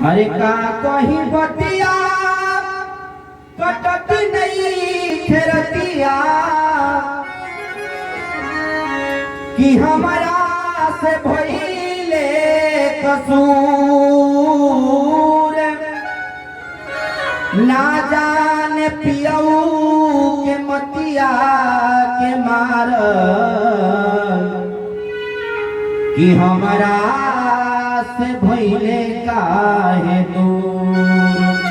अरे का कहीं बतिया कटत नहीं खेरतिया कि हमारा से भइले कसूर ना जाने पियऊ के मतिया के मार कि हमारा से भइले काहे दूर।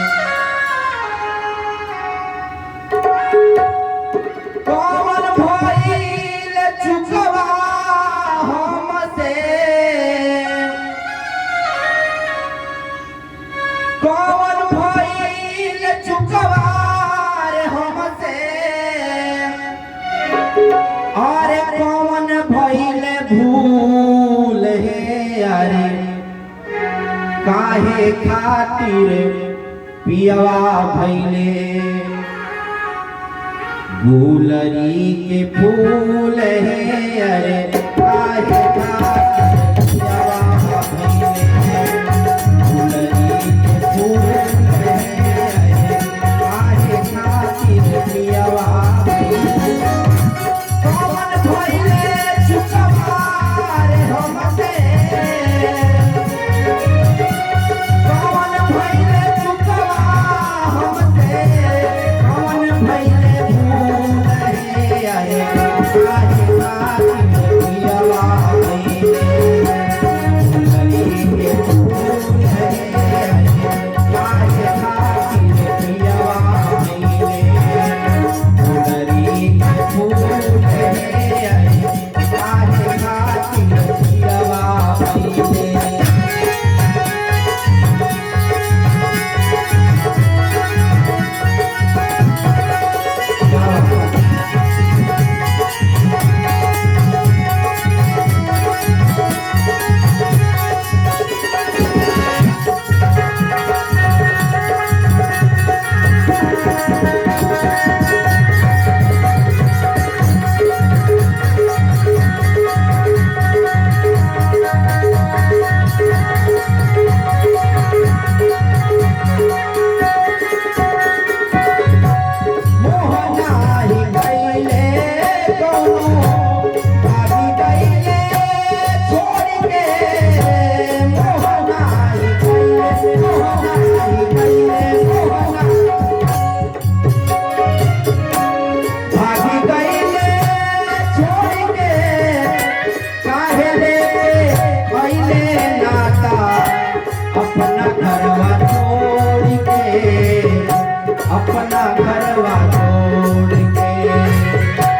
कौन भइल चुकवा हमसे, कौन भइल चुकवा रे हमसे, अरे कौन भइल भूल है अरे काहे खातिर पियवा भइले गुलरी के फूल है अरे काहे खातिर पियवा भइले गुलरी के फूल है अरे काहे खातिर पियवा भइले। कौन भइले चुकवा रे हमसे, अपना घरवा छोड़ के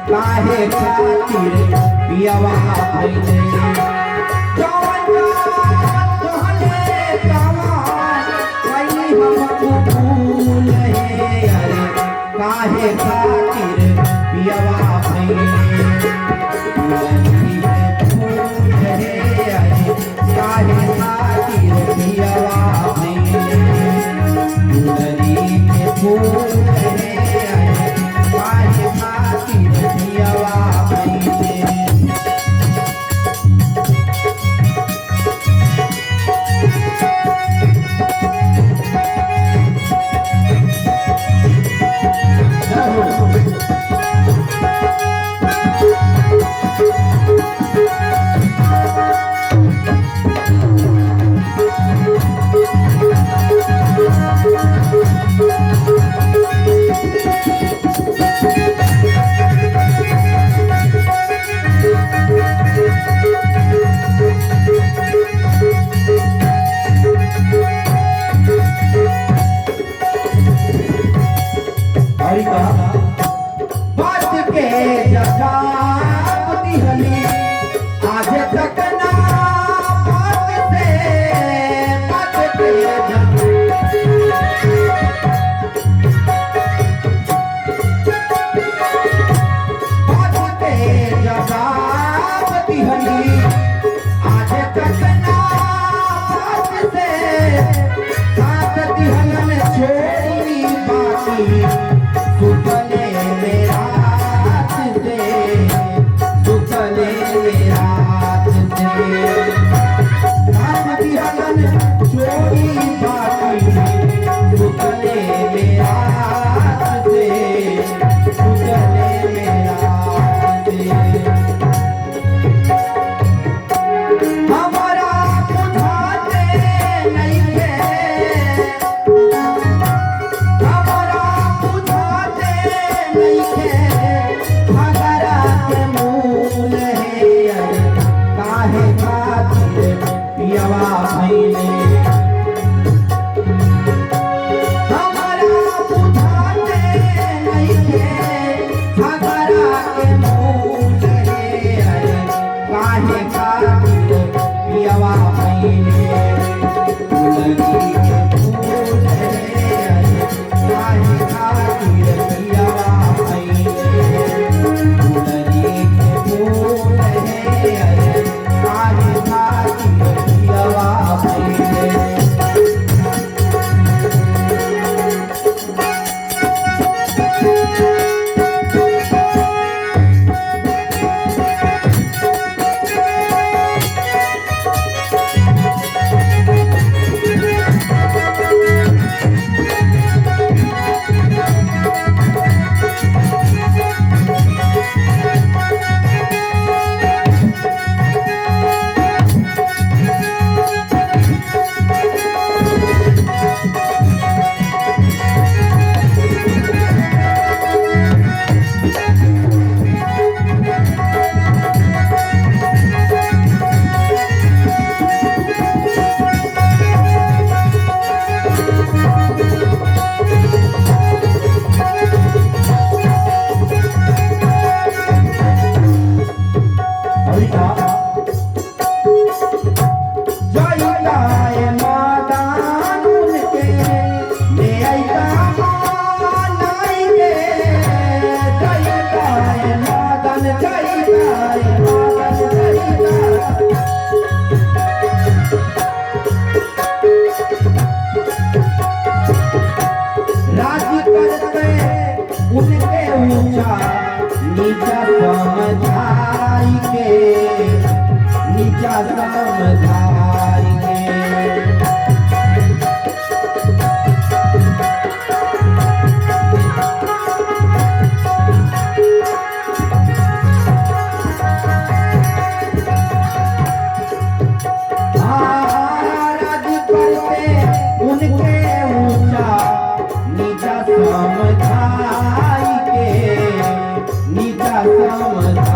काहे खातिर पियवा भइले जवन कहले तवन कइली हमको भूल है अरे काहे खातिर पियवा भइले गुलरी के फूल है अरे काहे खातिर पियवा भइले गुलरी के फूल है अरे काहे खातिर पियवा भइले। बात के जवाब दिहली आज तक ना बात से बात के जवाब बाकी सुतले में रात से, सुतले में रात से रात दिहलन चोरी बाकी सुतले में रात से, सुतले में रात से हमारा बुझाते नहीं है, हमारा बुझाते नहीं है, भगरा के मूल है काहे खातिर पियवा भइले। हमारा बुझाते नहीं है, भगरा के मूल है काहे खातिर पियवा भइले। तुलसी के फूल है काहे खातिर पियवा भइले। तुलसी के फूल है काहे खातिर पियवा भइले। राज्य करते उनके ऊंचा नीचा समझाई के, नीचा समझाई के राज्य करते उनके ऊंचा नीचा समझाई के, नीचा समझाई